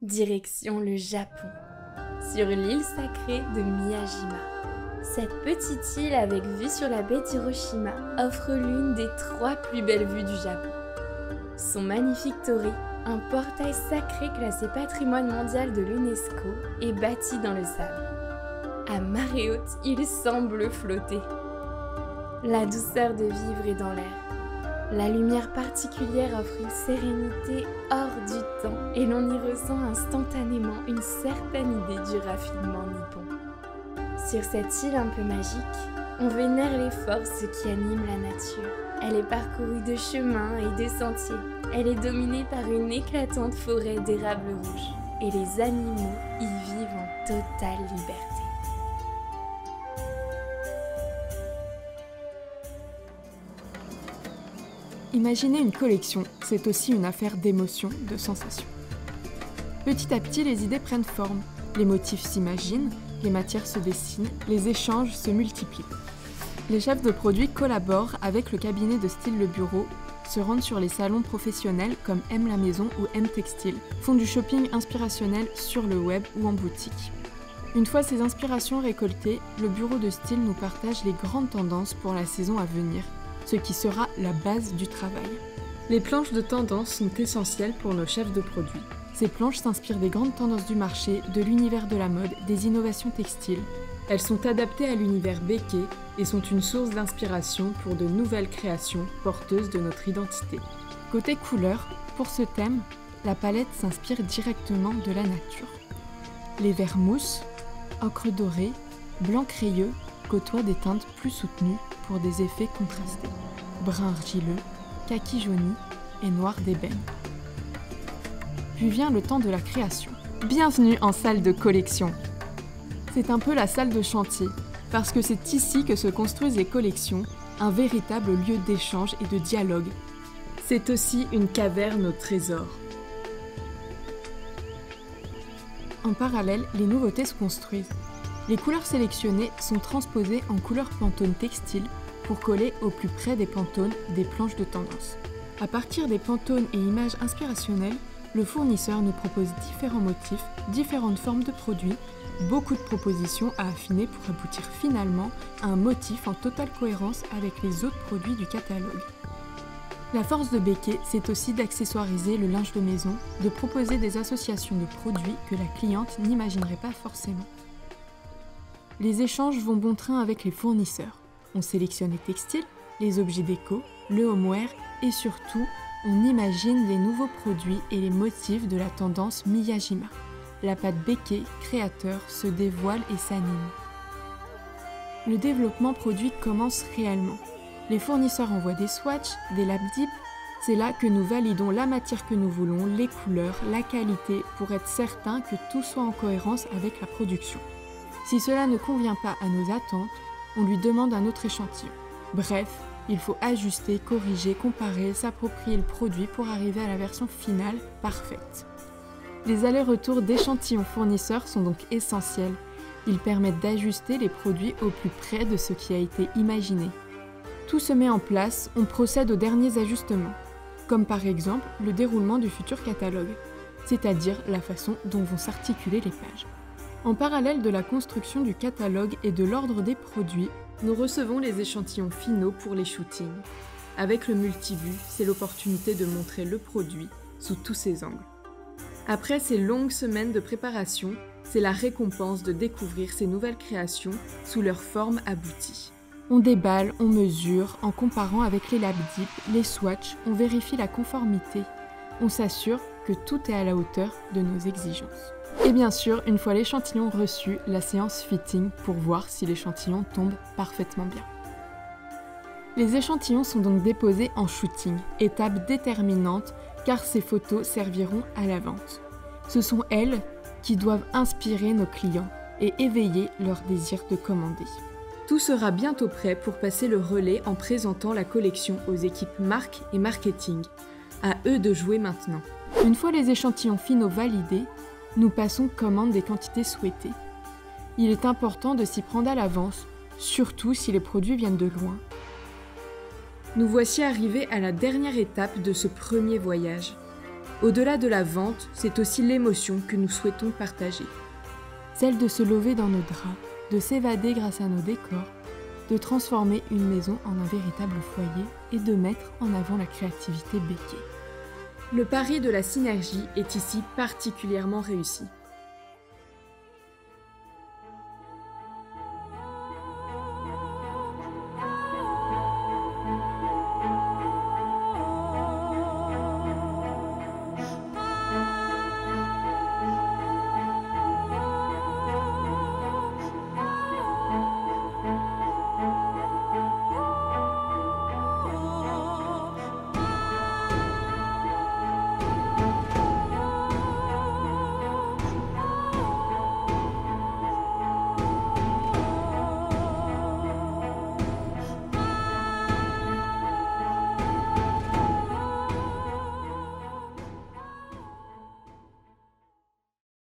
Direction le Japon, sur l'île sacrée de Miyajima. Cette petite île avec vue sur la baie d'Hiroshima offre l'une des 3 plus belles vues du Japon. Son magnifique torii, un portail sacré classé patrimoine mondial de l'UNESCO, est bâti dans le sable. À marée haute, il semble flotter. La douceur de vivre est dans l'air. La lumière particulière offre une sérénité hors du temps et l'on y ressent instantanément une certaine idée du raffinement nippon. Sur cette île un peu magique, on vénère les forces qui animent la nature. Elle est parcourue de chemins et de sentiers. Elle est dominée par une éclatante forêt d'érables rouges et les animaux y vivent en totale liberté. Imaginer une collection, c'est aussi une affaire d'émotions, de sensations. Petit à petit, les idées prennent forme, les motifs s'imaginent, les matières se dessinent, les échanges se multiplient. Les chefs de produits collaborent avec le cabinet de style Le Bureau, se rendent sur les salons professionnels comme M La Maison ou M Textile, font du shopping inspirationnel sur le web ou en boutique. Une fois ces inspirations récoltées, le bureau de style nous partage les grandes tendances pour la saison à venir, ce qui sera la base du travail. Les planches de tendance sont essentielles pour nos chefs de produits. Ces planches s'inspirent des grandes tendances du marché, de l'univers de la mode, des innovations textiles. Elles sont adaptées à l'univers Béquet et sont une source d'inspiration pour de nouvelles créations porteuses de notre identité. Côté couleur, pour ce thème, la palette s'inspire directement de la nature. Les verts mousse, ocre doré, blanc crayeux côtoient des teintes plus soutenues pour des effets contrastés, brun argileux, kaki jauni et noir d'ébène. Puis vient le temps de la création. Bienvenue en salle de collection. C'est un peu la salle de chantier, parce que c'est ici que se construisent les collections, un véritable lieu d'échange et de dialogue. C'est aussi une caverne au trésor. En parallèle, les nouveautés se construisent. Les couleurs sélectionnées sont transposées en couleurs Pantone textile pour coller au plus près des Pantones des planches de tendance. À partir des Pantones et images inspirationnelles, le fournisseur nous propose différents motifs, différentes formes de produits, beaucoup de propositions à affiner pour aboutir finalement à un motif en totale cohérence avec les autres produits du catalogue. La force de Béquet, c'est aussi d'accessoiriser le linge de maison, de proposer des associations de produits que la cliente n'imaginerait pas forcément. Les échanges vont bon train avec les fournisseurs. On sélectionne les textiles, les objets déco, le homeware et surtout, on imagine les nouveaux produits et les motifs de la tendance Miyajima. La patte Béquet, créateur, se dévoile et s'anime. Le développement produit commence réellement. Les fournisseurs envoient des swatchs, des lab dips. C'est là que nous validons la matière que nous voulons, les couleurs, la qualité, pour être certain que tout soit en cohérence avec la production. Si cela ne convient pas à nos attentes, on lui demande un autre échantillon. Bref, il faut ajuster, corriger, comparer, s'approprier le produit pour arriver à la version finale parfaite. Les allers-retours d'échantillons fournisseurs sont donc essentiels. Ils permettent d'ajuster les produits au plus près de ce qui a été imaginé. Tout se met en place, on procède aux derniers ajustements, comme par exemple le déroulement du futur catalogue, c'est-à-dire la façon dont vont s'articuler les pages. En parallèle de la construction du catalogue et de l'ordre des produits, nous recevons les échantillons finaux pour les shootings. Avec le multivue, c'est l'opportunité de montrer le produit sous tous ses angles. Après ces longues semaines de préparation, c'est la récompense de découvrir ces nouvelles créations sous leur forme aboutie. On déballe, on mesure, en comparant avec les lab dips, les swatchs, on vérifie la conformité. On s'assure que tout est à la hauteur de nos exigences. Et bien sûr, une fois l'échantillon reçu, la séance fitting pour voir si l'échantillon tombe parfaitement bien. Les échantillons sont donc déposés en shooting, étape déterminante car ces photos serviront à la vente. Ce sont elles qui doivent inspirer nos clients et éveiller leur désir de commander. Tout sera bientôt prêt pour passer le relais en présentant la collection aux équipes marque et marketing. À eux de jouer maintenant. Une fois les échantillons finaux validés, nous passons commande des quantités souhaitées. Il est important de s'y prendre à l'avance, surtout si les produits viennent de loin. Nous voici arrivés à la dernière étape de ce premier voyage. Au-delà de la vente, c'est aussi l'émotion que nous souhaitons partager. Celle de se lever dans nos draps, de s'évader grâce à nos décors, de transformer une maison en un véritable foyer et de mettre en avant la créativité Béquet. Le pari de la synergie est ici particulièrement réussi.